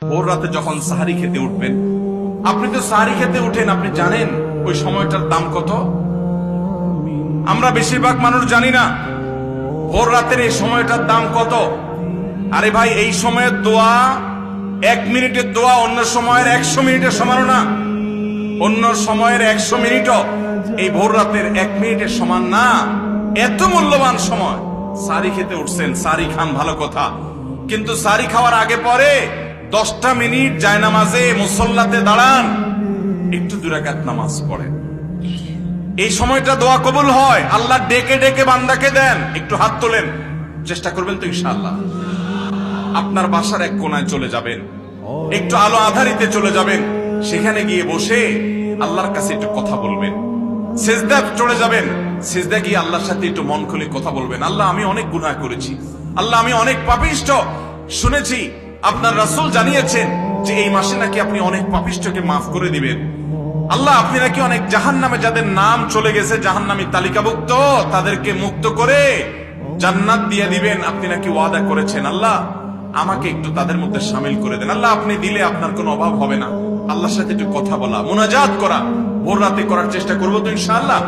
ভোর রাতে যখন সাহারি খেতে উঠবেন, আপনি তো সাহারি খেতে উঠেন, আপনি জানেন ওই সময়টার দাম কত? আমরা বেশিরভাগ মানুষ জানি না ভোর রাতের এই সময়টার দাম কত। আরে ভাই, এই সময়ের দোয়া 1 মিনিটের দোয়া অন্য সময়ের 100 মিনিটের সমান না। অন্য সময়ের 100 মিনিটও এই ভোর রাতের 1 মিনিটের সমান না। এত মূল্যবান সময়। সারি খেতে উঠছেন, সারি খান, ভালো কথা, কিন্তু সারি খাওয়ার আগে পরে 10টা মিনিট জায়নামাজে মুসল্লাতে দাঁড়ান, একটু 2 রাকাত নামাজ পড়েন। এই সময়টা দোয়া কবুল হয়। আল্লাহ ডেকে ডেকে বান্দাকে দেন। একটু হাত তোলেন, চেষ্টা করবেন তো ইনশাআল্লাহ। আপনার বাসার এক কোনায় চলে যাবেন, একটু আলো আধারিতে চলে যাবেন, সেখানে গিয়ে বসে আল্লাহর কাছে একটু কথা বলবেন। সিজদা চলে যাবেন, সিজদা গিয়ে আল্লাহর সাথে একটু মন খুলে কথা বলবেন। আল্লাহ, আমি অনেক গুনাহ করেছি, আল্লাহ আমি অনেক পাপিষ্ঠ। শুনেছি আপনার রাসূল জানিয়েছেন যে এই মাসে নাকি আপনি অনেক পাপিষ্ঠকে মাফ করে দিবেন। আল্লাহ, আপনি নাকি অনেক জাহান্নামে যাদের নাম চলে গেছে জাহান্নামী তালিকাভুক্ত, তাদেরকে মুক্ত করে জান্নাত দিয়ে দিবেন, আপনি নাকি ওয়াদা করেছেন। আল্লাহ, আমাকে একটু তাদের মধ্যে শামিল করে দেন। আল্লাহ, আপনি দিলে আপনার কোনো অভাব হবে না। আল্লাহর সাথে একটু কথা বলা, মুনাজাত করা ভোর রাতে করার চেষ্টা করবো তো ইনশাআল্লাহ।